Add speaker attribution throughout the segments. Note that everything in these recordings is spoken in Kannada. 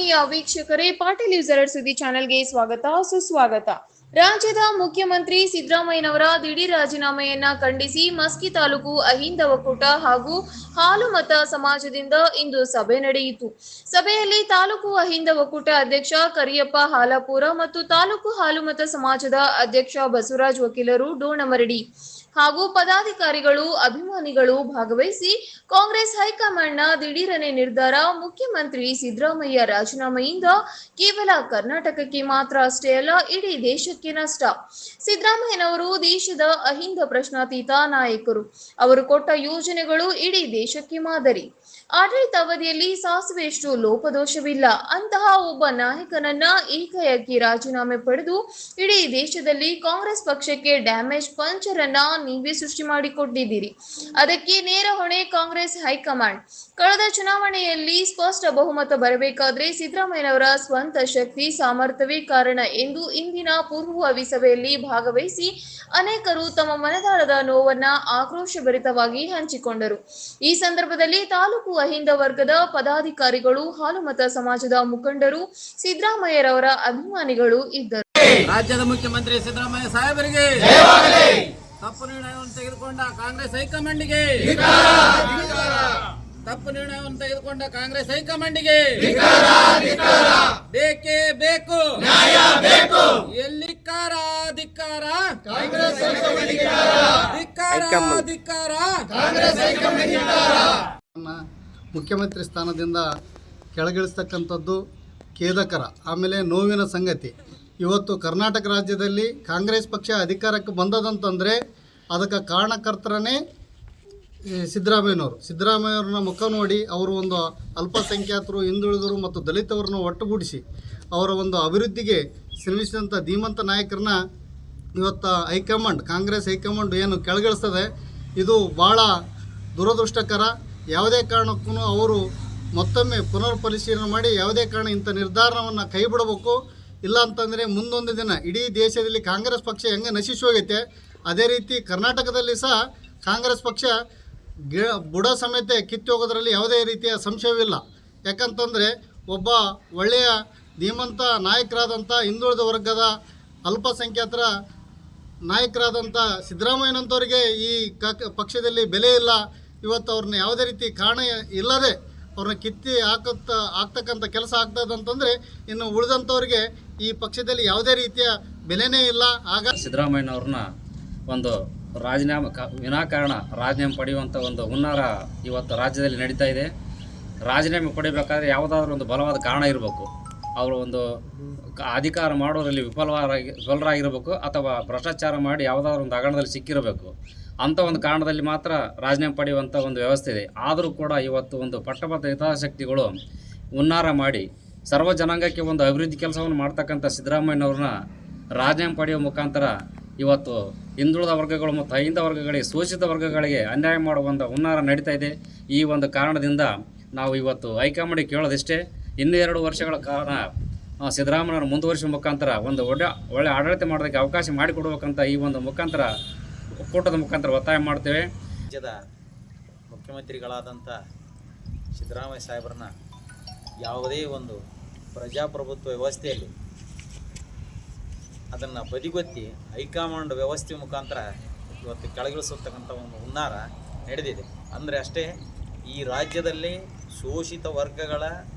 Speaker 1: ಆತ್ಮೀಯ ವೀಕ್ಷಕರೇ, ಪಾಟೀಲ್ ಯೂಸರ್ ಸುದ್ದಿ ಚಾನೆಲ್ಗೆ ಸ್ವಾಗತ ಸುಸ್ವಾಗತ. ರಾಜ್ಯದ ಮುಖ್ಯಮಂತ್ರಿ ಸಿದ್ದರಾಮಯ್ಯನವರ ದಿಢೀರ್ ರಾಜೀನಾಮೆಯನ್ನ ಖಂಡಿಸಿ ಮಸ್ಕಿ ತಾಲೂಕು ಅಹಿಂದ ಒಕ್ಕೂಟ ಹಾಗೂ ಹಾಲುಮತ ಸಮಾಜದಿಂದ ಇಂದು ಸಭೆ ನಡೆಯಿತು. ಸಭೆಯಲ್ಲಿ ತಾಲೂಕು ಅಹಿಂದ ಒಕ್ಕೂಟ ಅಧ್ಯಕ್ಷ ಕರಿಯಪ್ಪ ಹಾಲಾಪುರ ಮತ್ತು ತಾಲೂಕು ಹಾಲುಮತ ಸಮಾಜದ ಅಧ್ಯಕ್ಷ ಬಸವರಾಜ್ ವಕೀಲರು ಡೋಣಮರಡಿ ಹಾಗೂ ಪದಾಧಿಕಾರಿಗಳು ಅಭಿಮಾನಿಗಳು ಭಾಗವಹಿಸಿ ಕಾಂಗ್ರೆಸ್ ಹೈಕಮಾಂಡ್ನ ದಿಢೀರನೆ ನಿರ್ಧಾರ, ಮುಖ್ಯಮಂತ್ರಿ ಸಿದ್ದರಾಮಯ್ಯ ರಾಜೀನಾಮೆಯಿಂದ ಕೇವಲ ಕರ್ನಾಟಕಕ್ಕೆ ಮಾತ್ರ ಅಷ್ಟೇ ಅಲ್ಲ, ಇಡೀ ದೇಶಕ್ಕೆ ನಷ್ಟ. ಸಿದ್ದರಾಮಯ್ಯನವರು ದೇಶದ ಅಹಿಂದ ಪ್ರಶ್ನಾತೀತ ನಾಯಕರು. ಅವರು ಕೊಟ್ಟ ಯೋಜನೆಗಳು ಇಡೀ ದೇಶಕ್ಕೆ ಮಾದರಿ. ಆಡಳಿತಾವಧಿಯಲ್ಲಿ ಸಾಸಿವೆಯಷ್ಟು ಲೋಪದೋಷವಿಲ್ಲ. ಅಂತಹ ಒಬ್ಬ ನಾಯಕನನ್ನ ಏಕಾಏಕಿ ರಾಜೀನಾಮೆ ಪಡೆದು ಇಡೀ ದೇಶದಲ್ಲಿ ಕಾಂಗ್ರೆಸ್ ಪಕ್ಷಕ್ಕೆ ಡ್ಯಾಮೇಜ್ ಪಂಚರ್ ಅನ್ನ ನೀವೇ ಸೃಷ್ಟಿ ಮಾಡಿಕೊಟ್ಟಿದ್ದೀರಿ. ಅದಕ್ಕೆ ನೇರ ಹೊಣೆ ಕಾಂಗ್ರೆಸ್ ಹೈಕಮಾಂಡ್. ಕಳೆದ ಚುನಾವಣೆಯಲ್ಲಿ ಸ್ಪಷ್ಟ ಬಹುಮತ ಬರಬೇಕಾದ್ರೆ ಸಿದ್ದರಾಮಯ್ಯನವರ ಸ್ವಂತ ಶಕ್ತಿ ಸಾಮರ್ಥ್ಯವೇ ಕಾರಣ ಎಂದು ಇಂದಿನ ಪೂರ್ವಭಾವಿ ಸಭೆಯಲ್ಲಿ ಭಾಗವಹಿಸಿ ಅನೇಕರು ತಮ್ಮ ಮನದಾಳದ ನೋವನ್ನ ಆಕ್ರೋಶಭರಿತವಾಗಿ ಹಂಚಿಕೊಂಡರು. ಈ ಸಂದರ್ಭದಲ್ಲಿ ತಾಲೂಕು ಅಹಿಂದ ವರ್ಗದ ಪದಾಧಿಕಾರಿಗಳು, ಹಾಲುಮತ ಸಮಾಜದ ಮುಖಂಡರು, ಸಿದ್ದರಾಮಯ್ಯರವರ ಅಭಿಮಾನಿಗಳು ಇದ್ದರು.
Speaker 2: ರಾಜ್ಯದ ಮುಖ್ಯಮಂತ್ರಿ ಸಿದ್ದರಾಮಯ್ಯ ಸಾಹೇಬರಿಗೆ ತಪ್ಪು ನಿರ್ಣಯವನ್ನು ತೆಗೆದುಕೊಂಡ ಕಾಂಗ್ರೆಸ್ ಹೈಕಮಾಂಡ್ಗೆ, ತಪ್ಪು ನಿರ್ಣಯವನ್ನು ತೆಗೆದುಕೊಂಡ ಕಾಂಗ್ರೆಸ್ ಹೈಕಮಾಂಡ್ಗೆ ಬೇಕೇ ಬೇಕು, ನ್ಯಾಯ ಬೇಕು. ಎಲ್ಲಿ ಧಿಕ್ಕಾರ, ಧಿಕ್ಕಾರ ಕಾಂಗ್ರೆಸ್ ಹೈಕಮಾಂಡ್ಗೆ, ಧಿಕ್ಕಾರ, ಧಿಕ್ಕಾರ ಕಾಂಗ್ರೆಸ್ ಹೈಕಮಾಂಡ್ಗೆ.
Speaker 3: ಮುಖ್ಯಮಂತ್ರಿ ಸ್ಥಾನದಿಂದ ಕೆಳಗಿಳಿಸ್ತಕ್ಕಂಥದ್ದು ಖೇದಕರ, ಆಮೇಲೆ ನೋವಿನ ಸಂಗತಿ. ಇವತ್ತು ಕರ್ನಾಟಕ ರಾಜ್ಯದಲ್ಲಿ ಕಾಂಗ್ರೆಸ್ ಪಕ್ಷ ಅಧಿಕಾರಕ್ಕೆ ಬಂದದಂತಂದರೆ ಅದಕ್ಕೆ ಕಾರಣಕರ್ತರೇ ಸಿದ್ದರಾಮಯ್ಯವ್ರನ್ನ ಮುಖ ನೋಡಿ ಅವರು ಒಂದು ಅಲ್ಪಸಂಖ್ಯಾತರು, ಹಿಂದುಳಿದರು ಮತ್ತು ದಲಿತವರನ್ನು ಒಟ್ಟುಗೂಡಿಸಿ ಅವರ ಒಂದು ಅಭಿವೃದ್ಧಿಗೆ ಶ್ರಮಿಸಿದಂಥ ಧೀಮಂತ ನಾಯಕರನ್ನ ಇವತ್ತು ಕಾಂಗ್ರೆಸ್ ಹೈಕಮಾಂಡ್ ಏನು ಕೆಳಗಿಳಿಸ್ತದೆ, ಇದು ಭಾಳ ದುರದೃಷ್ಟಕರ. ಯಾವುದೇ ಕಾರಣಕ್ಕೂ ಅವರು ಮತ್ತೊಮ್ಮೆ ಪುನರ್ ಪರಿಶೀಲನೆ ಮಾಡಿ ಯಾವುದೇ ಕಾರಣ ಇಂಥ ನಿರ್ಧಾರವನ್ನು ಕೈ ಬಿಡಬೇಕು. ಇಲ್ಲ ಅಂತಂದರೆ ಮುಂದೊಂದು ದಿನ ಇಡೀ ದೇಶದಲ್ಲಿ ಕಾಂಗ್ರೆಸ್ ಪಕ್ಷ ಹೆಂಗೆ ನಶಿಸಿ ಹೋಗೈತೆ, ಅದೇ ರೀತಿ ಕರ್ನಾಟಕದಲ್ಲಿ ಸಹ ಕಾಂಗ್ರೆಸ್ ಪಕ್ಷ ಬುಡ ಸಮೇತ ಕಿತ್ತು ಹೋಗೋದ್ರಲ್ಲಿ ಯಾವುದೇ ರೀತಿಯ ಸಂಶಯವಿಲ್ಲ. ಯಾಕಂತಂದರೆ ಒಬ್ಬ ಒಳ್ಳೆಯ ಧೀಮಂತ ನಾಯಕರಾದಂಥ ಹಿಂದುಳಿದ ವರ್ಗದ ಅಲ್ಪಸಂಖ್ಯಾತರ ನಾಯಕರಾದಂಥ ಸಿದ್ದರಾಮಯ್ಯನಂತವರಿಗೆ ಈ ಪಕ್ಷದಲ್ಲಿ ಬೆಲೆ ಇಲ್ಲ. ಇವತ್ತು ಅವ್ರನ್ನ ಯಾವುದೇ ರೀತಿ ಕಾರಣ ಇಲ್ಲದೆ ಅವ್ರನ್ನ ಕಿತ್ತಿ ಆಗ್ತಕ್ಕಂಥ ಕೆಲಸ ಆಗ್ತದಂತಂದರೆ ಇನ್ನು ಉಳಿದಂಥವ್ರಿಗೆ ಈ ಪಕ್ಷದಲ್ಲಿ ಯಾವುದೇ ರೀತಿಯ ಬೆಲೆನೇ ಇಲ್ಲ. ಆಗ
Speaker 2: ಸಿದ್ದರಾಮಯ್ಯನವ್ರನ್ನ ಒಂದು ರಾಜೀನಾಮೆ ವಿನಾಕಾರಣ ರಾಜೀನಾಮೆ ಪಡೆಯುವಂಥ ಒಂದು ಹುನ್ನಾರ ಇವತ್ತು ರಾಜ್ಯದಲ್ಲಿ ನಡೀತಾ ಇದೆ. ರಾಜೀನಾಮೆ ಪಡಿಬೇಕಾದ್ರೆ ಯಾವುದಾದ್ರೂ ಒಂದು ಬಲವಾದ ಕಾರಣ ಇರಬೇಕು. ಅವರು ಒಂದು ಅಧಿಕಾರ ಮಾಡೋದ್ರಲ್ಲಿ ವಿಫಲರಾಗಿರಬೇಕು ಅಥವಾ ಭ್ರಷ್ಟಾಚಾರ ಮಾಡಿ ಯಾವುದಾದ್ರೂ ಒಂದು ಹಗರಣದಲ್ಲಿ ಸಿಕ್ಕಿರಬೇಕು. ಅಂಥ ಒಂದು ಕಾರಣದಲ್ಲಿ ಮಾತ್ರ ರಾಜೀನಾಮೆ ಪಡೆಯುವಂಥ ಒಂದು ವ್ಯವಸ್ಥೆ ಇದೆ. ಆದರೂ ಕೂಡ ಇವತ್ತು ಒಂದು ಪಟ್ಟಭದ್ರ ಹಿತಾಸಕ್ತಿಗಳು ಹುನ್ನಾರ ಮಾಡಿ ಸರ್ವ ಜನಾಂಗಕ್ಕೆ ಒಂದು ಅಭಿವೃದ್ಧಿ ಕೆಲಸವನ್ನು ಮಾಡ್ತಕ್ಕಂಥ ಸಿದ್ದರಾಮಯ್ಯನವ್ರನ್ನ ರಾಜೀನಾಮೆ ಪಡೆಯುವ ಮುಖಾಂತರ ಇವತ್ತು ಹಿಂದುಳಿದ ವರ್ಗಗಳು ಮತ್ತು ಅಹಿಂದ ವರ್ಗಗಳಿಗೆ, ಶೋಷಿತ ವರ್ಗಗಳಿಗೆ ಅನ್ಯಾಯ ಮಾಡುವ ಒಂದು ಹುನ್ನಾರ ನಡೀತಾ ಇದೆ. ಈ ಒಂದು ಕಾರಣದಿಂದ ನಾವು ಇವತ್ತು ಹೈಕಮಾಂಡಿಗೆ ಕೇಳೋದಿಷ್ಟೇ, ಇನ್ನೂ 2 ವರ್ಷಗಳ ಕಾಲ ಸಿದ್ದರಾಮಯ್ಯನವರು ಮುಂದುವರಿಸುವ ಮುಖಾಂತರ ಒಂದು ಒಳ್ಳೆ ಆಡಳಿತ ಮಾಡೋದಕ್ಕೆ ಅವಕಾಶ ಮಾಡಿಕೊಡ್ಬೇಕಂತ ಈ ಒಂದು ಮುಖಾಂತರ ಒಕ್ಕೂಟದ ಮುಖಾಂತರ ಒತ್ತಾಯ ಮಾಡ್ತೇವೆ.
Speaker 4: ರಾಜ್ಯದ ಮುಖ್ಯಮಂತ್ರಿಗಳಾದಂಥ ಸಿದ್ದರಾಮಯ್ಯ ಸಾಹೇಬ್ರನ್ನ ಯಾವುದೇ ಒಂದು ಪ್ರಜಾಪ್ರಭುತ್ವ ವ್ಯವಸ್ಥೆಯಲ್ಲಿ ಅದನ್ನು ಬದಿಗೊತ್ತಿ ಹೈಕಮಾಂಡ್ ವ್ಯವಸ್ಥೆ ಮುಖಾಂತರ ಇವತ್ತು ಕೆಳಗಿಳಿಸತಕ್ಕಂಥ ಒಂದು ಹುನ್ನಾರ ನಡೆದಿದೆ. ಅಂದರೆ ಅಷ್ಟೇ, ಈ ರಾಜ್ಯದಲ್ಲಿ ಶೋಷಿತ ವರ್ಗಗಳ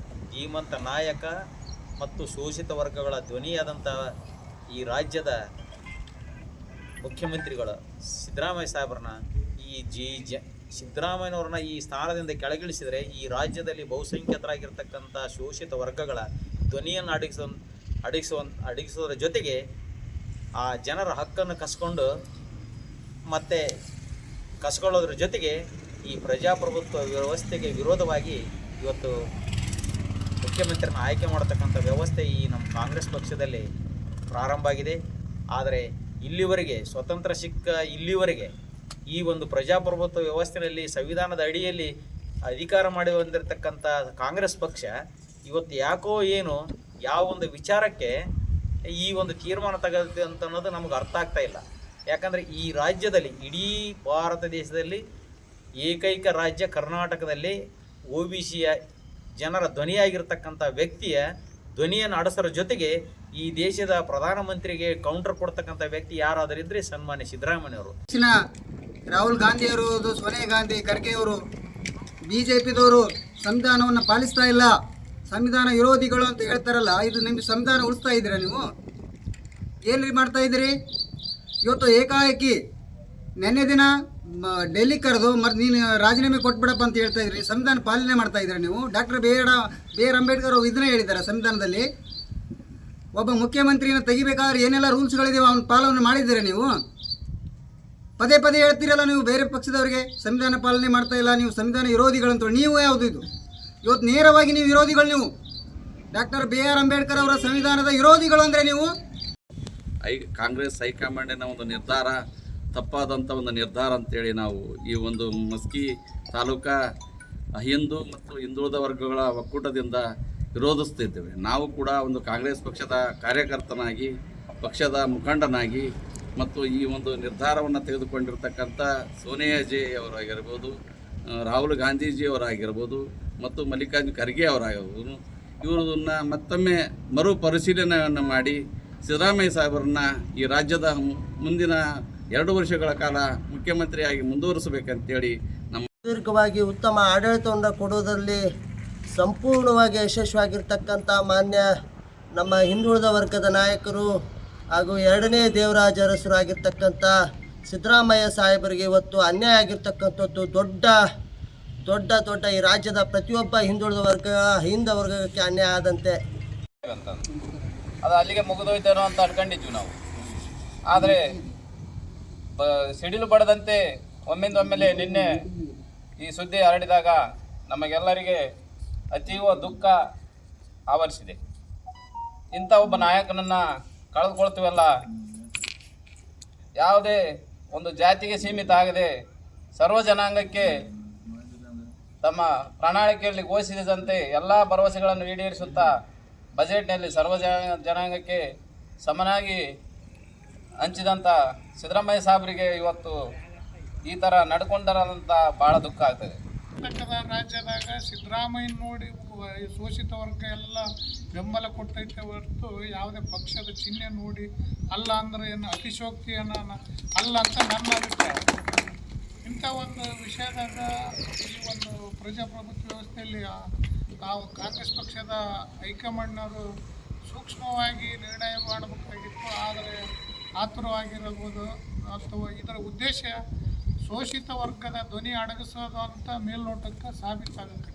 Speaker 4: ಧೀಮಂತ ನಾಯಕ ಮತ್ತು ಶೋಷಿತ ವರ್ಗಗಳ ಧ್ವನಿಯಾದಂಥ ಈ ರಾಜ್ಯದ ಮುಖ್ಯಮಂತ್ರಿಗಳು ಸಿದ್ದರಾಮಯ್ಯ ಸಾಹೇಬ್ರನ್ನ ಸಿದ್ದರಾಮಯ್ಯನವ್ರನ್ನ ಈ ಸ್ಥಾನದಿಂದ ಕೆಳಗಿಳಿಸಿದರೆ ಈ ರಾಜ್ಯದಲ್ಲಿ ಬಹುಸಂಖ್ಯಾತರಾಗಿರ್ತಕ್ಕಂಥ ಶೋಷಿತ ವರ್ಗಗಳ ಧ್ವನಿಯನ್ನು ಅಡಗಿಸೋದ್ರ ಜೊತೆಗೆ ಆ ಜನರ ಹಕ್ಕನ್ನು ಕಸ್ಕೊಳ್ಳೋದ್ರ ಜೊತೆಗೆ ಈ ಪ್ರಜಾಪ್ರಭುತ್ವ ವ್ಯವಸ್ಥೆಗೆ ವಿರೋಧವಾಗಿ ಇವತ್ತು ಮುಖ್ಯಮಂತ್ರಿನ ಆಯ್ಕೆ ಮಾಡತಕ್ಕಂಥ ವ್ಯವಸ್ಥೆ ಈ ನಮ್ಮ ಕಾಂಗ್ರೆಸ್ ಪಕ್ಷದಲ್ಲಿ ಪ್ರಾರಂಭ ಆಗಿದೆ. ಆದರೆ ಇಲ್ಲಿವರೆಗೆ ಸ್ವತಂತ್ರ ಇಲ್ಲಿವರೆಗೆ ಈ ಒಂದು ಪ್ರಜಾಪ್ರಭುತ್ವ ವ್ಯವಸ್ಥೆಯಲ್ಲಿ ಸಂವಿಧಾನದ ಅಡಿಯಲ್ಲಿ ಅಧಿಕಾರ ಮಾಡಿ ಬಂದಿರತಕ್ಕಂಥ ಕಾಂಗ್ರೆಸ್ ಪಕ್ಷ ಇವತ್ತು ಯಾಕೋ ಯಾವ ಒಂದು ವಿಚಾರಕ್ಕೆ ಈ ಒಂದು ತೀರ್ಮಾನ ತಗೊಳ್ಳುತ್ತೆ ಅಂತ ಅನ್ನೋದು ನಮಗೆ ಅರ್ಥ ಆಗ್ತಾ ಇಲ್ಲ. ಯಾಕಂದರೆ ಈ ರಾಜ್ಯದಲ್ಲಿ, ಇಡೀ ಭಾರತ ದೇಶದಲ್ಲಿ ಏಕೈಕ ರಾಜ್ಯ ಕರ್ನಾಟಕದಲ್ಲಿ OBCಯ ಜನರ ಧ್ವನಿಯಾಗಿರ್ತಕ್ಕಂಥ ವ್ಯಕ್ತಿಯ ಧ್ವನಿಯನ್ನು ಆಡಿಸೋರ ಜೊತೆಗೆ ಈ ದೇಶದ ಪ್ರಧಾನಮಂತ್ರಿಗೆ ಕೌಂಟರ್ ಕೊಡ್ತಕ್ಕಂಥ ವ್ಯಕ್ತಿ ಯಾರಾದರಿದ್ರೆ ಸನ್ಮಾನ್ಯ ಸಿದ್ದರಾಮಯ್ಯವರು.
Speaker 5: ರಾಹುಲ್ ಗಾಂಧಿಯವರು, ಸೋನಿಯಾ ಗಾಂಧಿ, ಖರ್ಗೆ ಅವರು, BJPದವರು ಸಂವಿಧಾನವನ್ನು ಪಾಲಿಸ್ತಾ ಇಲ್ಲ, ಸಂವಿಧಾನ ವಿರೋಧಿಗಳು ಅಂತ ಹೇಳ್ತಾರಲ್ಲ, ಇದು ನಿಮ್ಗೆ ಸಂವಿಧಾನ ಉಳಿಸ್ತಾ ಇದ್ದೀರಾ ನೀವು? ಏನ್ರಿ ಮಾಡ್ತಾ ಇದ್ದೀರಿ? ಇವತ್ತು ಏಕಾಏಕಿ ನೆನ್ನೆ ದಿನ ಡೆಲ್ಲಿ ಕರೆದು ನೀನು ರಾಜೀನಾಮೆ ಕೊಟ್ಬಿಡಪ್ಪ ಅಂತ ಹೇಳ್ತಾ ಇದ್ರಿ. ಸಂವಿಧಾನ ಪಾಲನೆ ಮಾಡ್ತಾ ಇದ್ದೀರಾ ನೀವು? Doctor B.R. ಅಂಬೇಡ್ಕರ್ ಅವರು ಇದನ್ನೇ ಹೇಳಿದ್ದಾರೆ ಸಂವಿಧಾನದಲ್ಲಿ. ಒಬ್ಬ ಮುಖ್ಯಮಂತ್ರಿನ ತೆಗಿಬೇಕಾದ್ರೆ ಏನೆಲ್ಲ ರೂಲ್ಸ್ಗಳಿದೆಯೋ ಅವನ ಪಾಲನೆ ಮಾಡಿದ್ದೀರಾ ನೀವು? ಪದೇ ಪದೇ ಹೇಳ್ತೀರಲ್ಲ ನೀವು ಬೇರೆ ಪಕ್ಷದವರಿಗೆ ಸಂವಿಧಾನ ಪಾಲನೆ ಮಾಡ್ತಾ ಇಲ್ಲ, ನೀವು ಸಂವಿಧಾನ ವಿರೋಧಿಗಳಂತ. ನೀವು ಯಾವುದು ಇದು? ಇವತ್ತು ನೇರವಾಗಿ ನೀವು ವಿರೋಧಿಗಳು. ನೀವು ಡಾಕ್ಟರ್ B.R. ಅಂಬೇಡ್ಕರ್ ಅವರ ಸಂವಿಧಾನದ ವಿರೋಧಿಗಳು ಅಂದರೆ ನೀವು.
Speaker 6: ಕಾಂಗ್ರೆಸ್ ಹೈಕಮಾಂಡಿನ ಒಂದು ನಿರ್ಧಾರ ತಪ್ಪಾದಂಥ ಒಂದು ನಿರ್ಧಾರ ಅಂತೇಳಿ ನಾವು ಈ ಒಂದು ಮಸ್ಕಿ ತಾಲೂಕಾ ಹಿಂದೂ ಮತ್ತು ಹಿಂದುಳಿದ ವರ್ಗಗಳ ಒಕ್ಕೂಟದಿಂದ ವಿರೋಧಿಸ್ತಿದ್ದೇವೆ. ನಾವು ಕೂಡ ಒಂದು ಕಾಂಗ್ರೆಸ್ ಪಕ್ಷದ ಕಾರ್ಯಕರ್ತನಾಗಿ, ಪಕ್ಷದ ಮುಖಂಡನಾಗಿ ಮತ್ತು ಈ ಒಂದು ನಿರ್ಧಾರವನ್ನು ತೆಗೆದುಕೊಂಡಿರ್ತಕ್ಕಂಥ ಸೋನಿಯಾಜಿ ಅವರಾಗಿರ್ಬೋದು, ರಾಹುಲ್ ಗಾಂಧೀಜಿಯವರಾಗಿರ್ಬೋದು ಮತ್ತು ಮಲ್ಲಿಕಾರ್ಜುನ ಖರ್ಗೆ ಅವರಾಗಿರ್ಬೋದು, ಇವರನ್ನು ಮತ್ತೊಮ್ಮೆ ಮರುಪರಿಶೀಲನೆಯನ್ನು ಮಾಡಿ ಸಿದ್ದರಾಮಯ್ಯ ಸಾಹೇಬರನ್ನ ಈ ರಾಜ್ಯದ ಮುಂದಿನ 2 ವರ್ಷಗಳ ಕಾಲ ಮುಖ್ಯಮಂತ್ರಿಯಾಗಿ ಮುಂದುವರಿಸಬೇಕಂತೇಳಿ ನಮ್ಮ
Speaker 7: ದೀರ್ಘವಾಗಿ ಉತ್ತಮ ಆಡಳಿತವನ್ನು ಕೊಡುವುದರಲ್ಲಿ ಸಂಪೂರ್ಣವಾಗಿ ಯಶಸ್ವಿಯಾಗಿರ್ತಕ್ಕಂಥ ಮಾನ್ಯ ನಮ್ಮ ಹಿಂದುಳಿದ ವರ್ಗದ ನಾಯಕರು ಹಾಗೂ 2ನೇ ದೇವರಾಜ ಅರಸರಾಗಿರ್ತಕ್ಕಂಥ ಸಿದ್ದರಾಮಯ್ಯ ಸಾಹೇಬರಿಗೆ ಇವತ್ತು ಅನ್ಯಾಯ ಆಗಿರ್ತಕ್ಕಂಥದ್ದು ದೊಡ್ಡ ಈ ರಾಜ್ಯದ ಪ್ರತಿಯೊಬ್ಬ ಹಿಂದುಳಿದ ವರ್ಗಕ್ಕೆ ಅನ್ಯಾಯ ಆದಂತೆ
Speaker 8: ಅದು ಅಲ್ಲಿಗೆ ಮುಗಿದೋಯ್ತೇನೋ ಅಂತ ಅನ್ಕೊಂಡಿದ್ವಿ ನಾವು. ಆದರೆ ಸಿಡಿಲು ಬಡದಂತೆ ಒಮ್ಮೆಲೆ ನಿನ್ನೆ ಈ ಸುದ್ದಿ ಹರಡಿದಾಗ ನಮಗೆಲ್ಲರಿಗೆ ಅತೀವ ದುಃಖ ಆವರಿಸಿದೆ. ಇಂಥ ಒಬ್ಬ ನಾಯಕನನ್ನು ಕಳೆದುಕೊಳ್ತೀವಲ್ಲ, ಯಾವುದೇ ಒಂದು ಜಾತಿಗೆ ಸೀಮಿತ ಆಗದೆ ಸರ್ವ ಜನಾಂಗಕ್ಕೆ ತಮ್ಮ ಪ್ರಣಾಳಿಕೆಯಲ್ಲಿ ಘೋಷಿಸಿದಂತೆ ಎಲ್ಲ ಭರವಸೆಗಳನ್ನು ಈಡೇರಿಸುತ್ತಾ ಬಜೆಟ್ನಲ್ಲಿ ಸರ್ವ ಜನಾಂಗಕ್ಕೆ ಸಮನಾಗಿ ಹಂಚಿದಂಥ ಸಿದ್ದರಾಮಯ್ಯ ಸಾಹೇಬರಿಗೆ ಇವತ್ತು ಈ ಥರ ನಡ್ಕೊಂಡರಂತ ಭಾಳ ದುಃಖ ಆಗ್ತದೆ.
Speaker 9: ರಾಜ್ಯದಾಗ ಸಿದ್ದರಾಮಯ್ಯ ನೋಡಿ ಶೋಷಿತ ವರ್ಗ ಎಲ್ಲ ಬೆಂಬಲ ಕೊಟ್ಟೈತೆ ಹೊರತು ಯಾವುದೇ ಪಕ್ಷದ ಚಿಹ್ನೆ ನೋಡಿ ಅಲ್ಲ ಅಂದರೆ ಏನು ಅತಿಶೋಕ್ತಿಯನ್ನು ಅಲ್ಲ ಅಂತ ನನ್ನ ಅಭಿಪ್ರಾಯ. ಇಂಥ ಒಂದು ವಿಷಯದಾಗ ಈ ಒಂದು ಪ್ರಜಾಪ್ರಭುತ್ವ ವ್ಯವಸ್ಥೆಯಲ್ಲಿ ನಾವು ಕಾಂಗ್ರೆಸ್ ಪಕ್ಷದ ಹೈಕಮಾಂಡ್ನವರು ಸೂಕ್ಷ್ಮವಾಗಿ ನಿರ್ಣಯ ಮಾಡಬೇಕಾಗಿತ್ತು. ಆದರೆ ಆತುರವಾಗಿರಬಹುದು ಅಥವಾ ಇದರ ಉದ್ದೇಶ ಶೋಷಿತ ವರ್ಗದ ಧ್ವನಿ ಅಡಗಿಸೋದು ಅಂತ ಮೇಲ್ನೋಟಕ್ಕೆ ಸಾಬೀತಾಗುತ್ತೆ.